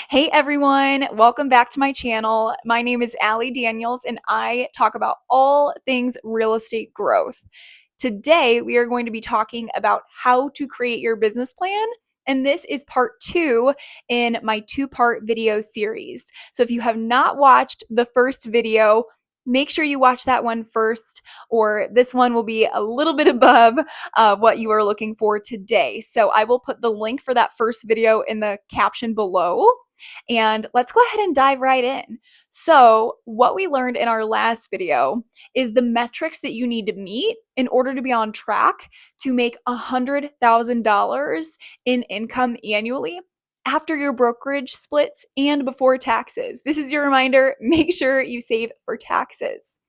Hey everyone, welcome back to my channel. My name is Allie Daniels and I talk about all things real estate growth. Today, we are going to be talking about how to create your business plan. And this is part 2 in my 2-part video series. So if you have not watched the first video, make sure you watch that one first, or this one will be a little bit above what you are looking for today. So I will put the link for that first video in the caption below. And let's go ahead and dive right in. So, what we learned in our last video is the metrics that you need to meet in order to be on track to make $100,000 in income annually after your brokerage splits and before taxes. This is your reminder, make sure you save for taxes.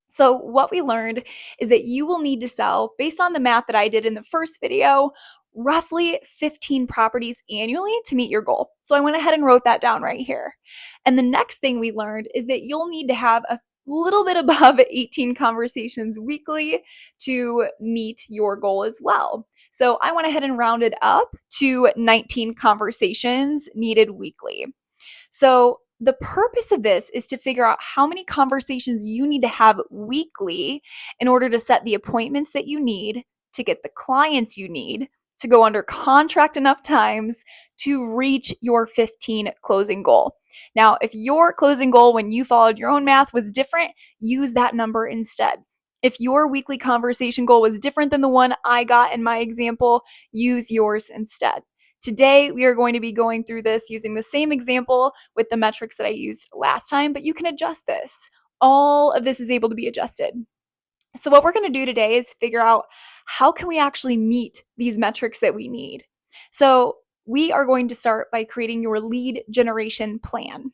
So, what we learned is that you will need to sell, based on the math that I did in the first video, roughly 15 properties annually to meet your goal. So, I went ahead and wrote that down right here. And the next thing we learned is that you'll need to have a little bit above 18 conversations weekly to meet your goal as well. So, I went ahead and rounded up to 19 conversations needed weekly. So, the purpose of this is to figure out how many conversations you need to have weekly in order to set the appointments that you need, to get the clients you need, to go under contract enough times to reach your 15 closing goal. Now, if your closing goal when you followed your own math was different, use that number instead. If your weekly conversation goal was different than the one I got in my example, use yours instead. Today, we are going to be going through this using the same example with the metrics that I used last time, but you can adjust this. All of this is able to be adjusted. So what we're going to do today is figure out how can we actually meet these metrics that we need. So we are going to start by creating your lead generation plan.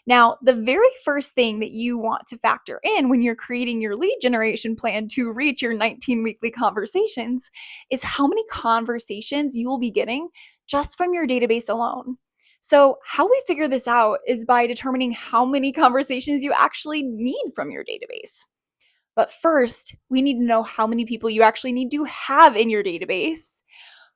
Now, the very first thing that you want to factor in when you're creating your lead generation plan to reach your 19 weekly conversations is how many conversations you will be getting just from your database alone. So, how we figure this out is by determining how many conversations you actually need from your database. But first, we need to know how many people you actually need to have in your database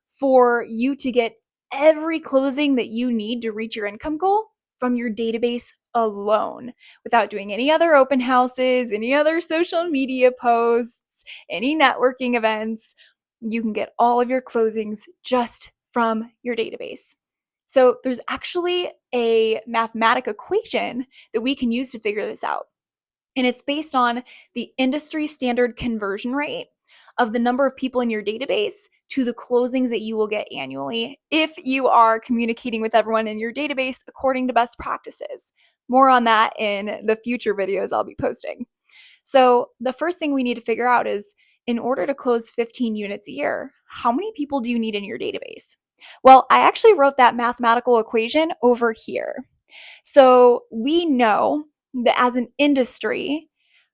for you to get every closing that you need to reach your income goal from your database alone without doing any other open houses, any other social media posts, any networking events. You can get all of your closings just from your database. So there's actually a mathematical equation that we can use to figure this out. And it's based on the industry standard conversion rate of the number of people in your database to the closings that you will get annually if you are communicating with everyone in your database according to best practices. More on that in the future videos I'll be posting. So the first thing we need to figure out is, in order to close 15 units a year, how many people do you need in your database? Well, I actually wrote that mathematical equation over here. So we know that as an industry,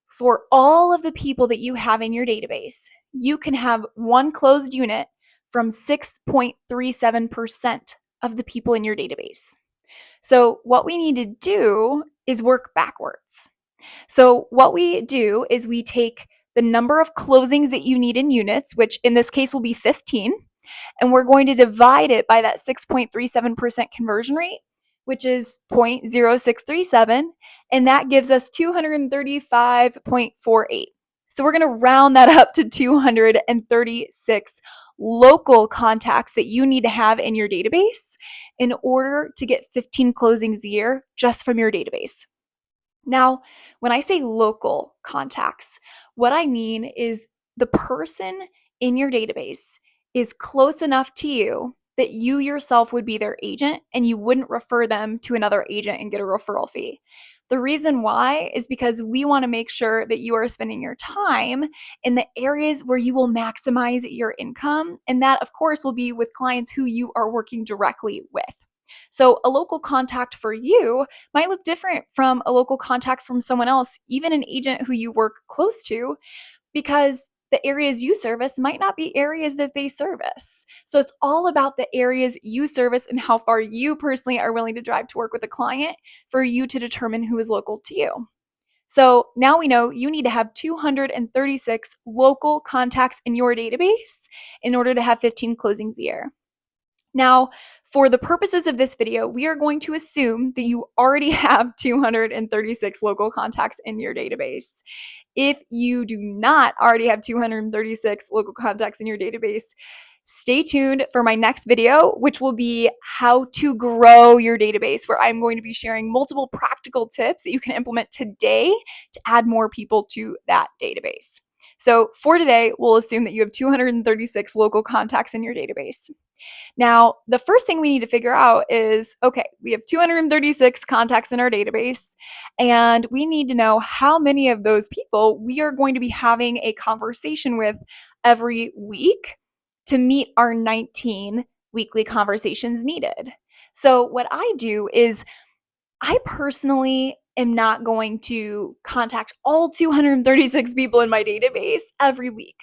for all of the people that you have in your database, you can have one closed unit from 6.37% of the people in your database. So what we need to do is work backwards. So what we do is we take the number of closings that you need in units, which in this case will be 15, and we're going to divide it by that 6.37% conversion rate, which is 0.0637, and that gives us 235.48. So we're going to round that up to 236 local contacts that you need to have in your database in order to get 15 closings a year just from your database. Now, when I say local contacts, what I mean is the person in your database is close enough to you that you yourself would be their agent and you wouldn't refer them to another agent and get a referral fee. The reason why is because we want to make sure that you are spending your time in the areas where you will maximize your income. And that, of course, will be with clients who you are working directly with. So a local contact for you might look different from a local contact from someone else, even an agent who you work close to, because the areas you service might not be areas that they service. So it's all about the areas you service and how far you personally are willing to drive to work with a client for you to determine who is local to you. So now we know you need to have 236 local contacts in your database in order to have 15 closings a year. Now, for the purposes of this video, we are going to assume that you already have 236 local contacts in your database. If you do not already have 236 local contacts in your database, stay tuned for my next video, which will be how to grow your database, where I'm going to be sharing multiple practical tips that you can implement today to add more people to that database. So for today, we'll assume that you have 236 local contacts in your database. Now, the first thing we need to figure out is, okay, we have 236 contacts in our database, and we need to know how many of those people we are going to be having a conversation with every week to meet our 19 weekly conversations needed. So what I do is I personally am not going to contact all 236 people in my database every week.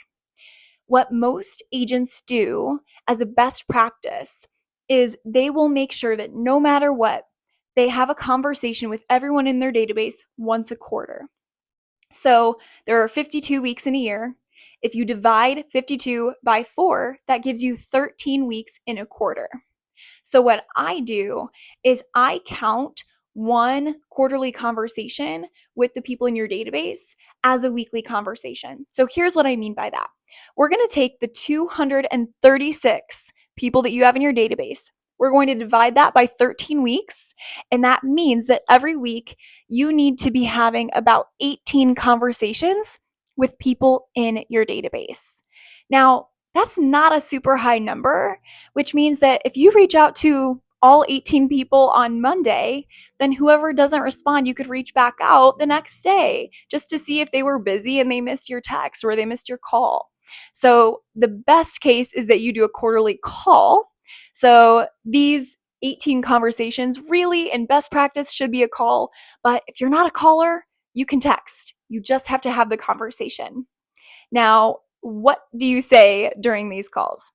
What most agents do as a best practice is they will make sure that no matter what, they have a conversation with everyone in their database once a quarter. So there are 52 weeks in a year. If you divide 52 by 4, that gives you 13 weeks in a quarter. So what I do is I count one quarterly conversation with the people in your database as a weekly conversation. So here's what I mean by that. We're going to take the 236 people that you have in your database. We're going to divide that by 13 weeks. And that means that every week you need to be having about 18 conversations with people in your database. Now, that's not a super high number, which means that if you reach out to all 18 people on Monday, then whoever doesn't respond, you could reach back out the next day just to see if they were busy and they missed your text or they missed your call. So the best case is that you do a quarterly call. So these 18 conversations really in best practice should be a call, but if you're not a caller, you can text. You just have to have the conversation. Now, what do you say during these calls?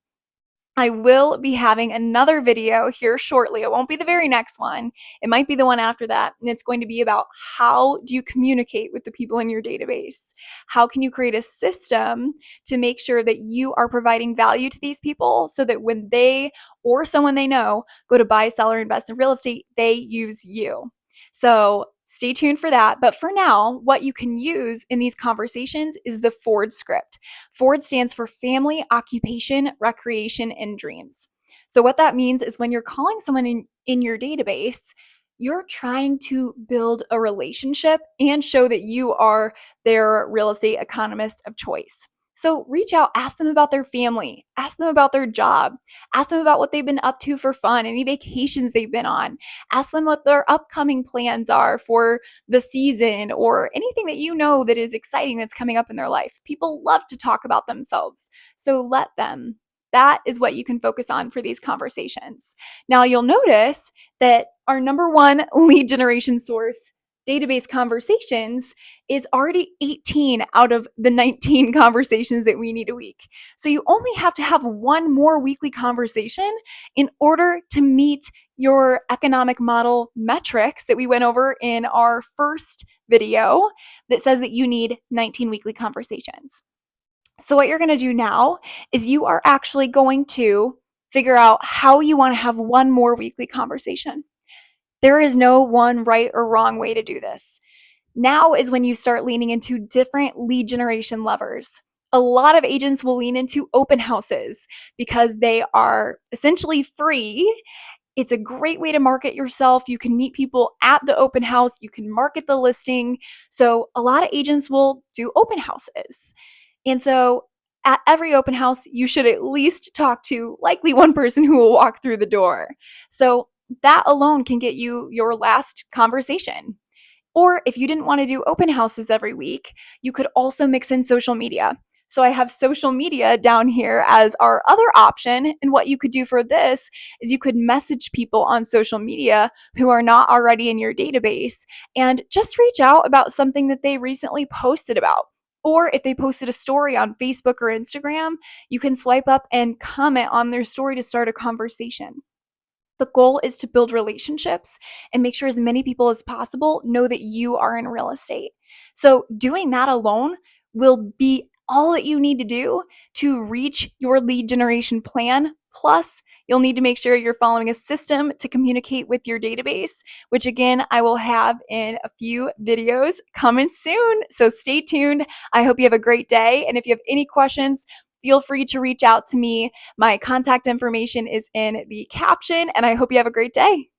I will be having another video here shortly. It won't be the very next one. It might be the one after that. And it's going to be about how do you communicate with the people in your database? How can you create a system to make sure that you are providing value to these people so that when they or someone they know go to buy, sell, or invest in real estate, they use you. So stay tuned for that. But for now, what you can use in these conversations is the Ford script. Ford stands for family, occupation, recreation, and dreams. So what that means is when you're calling someone in your database, you're trying to build a relationship and show that you are their real estate economist of choice. So reach out, ask them about their family, ask them about their job, ask them about what they've been up to for fun, any vacations they've been on, ask them what their upcoming plans are for the season or anything that you know that is exciting that's coming up in their life. People love to talk about themselves, so let them. That is what you can focus on for these conversations. Now, you'll notice that our number one lead generation source, database conversations, is already 18 out of the 19 conversations that we need a week. So you only have to have one more weekly conversation in order to meet your economic model metrics that we went over in our first video that says that you need 19 weekly conversations. So what you're going to do now is you are actually going to figure out how you want to have one more weekly conversation. There is no one right or wrong way to do this. Now is when you start leaning into different lead generation levers. A lot of agents will lean into open houses because they are essentially free. It's a great way to market yourself. You can meet people at the open house. You can market the listing. So a lot of agents will do open houses. And so at every open house, you should at least talk to likely one person who will walk through the door. So that alone can get you your last conversation. Or if you didn't want to do open houses every week, you could also mix in social media. So I have social media down here as our other option. And what you could do for this is you could message people on social media who are not already in your database and just reach out about something that they recently posted about. Or if they posted a story on Facebook or Instagram, you can swipe up and comment on their story to start a conversation. The goal is to build relationships and make sure as many people as possible know that you are in real estate. So doing that alone will be all that you need to do to reach your lead generation plan Plus, you'll need to make sure you're following a system to communicate with your database, which again, I will have in a few videos coming soon. So stay tuned. I hope you have a great day. And if you have any questions, feel free to reach out to me. My contact information is in the caption, and I hope you have a great day.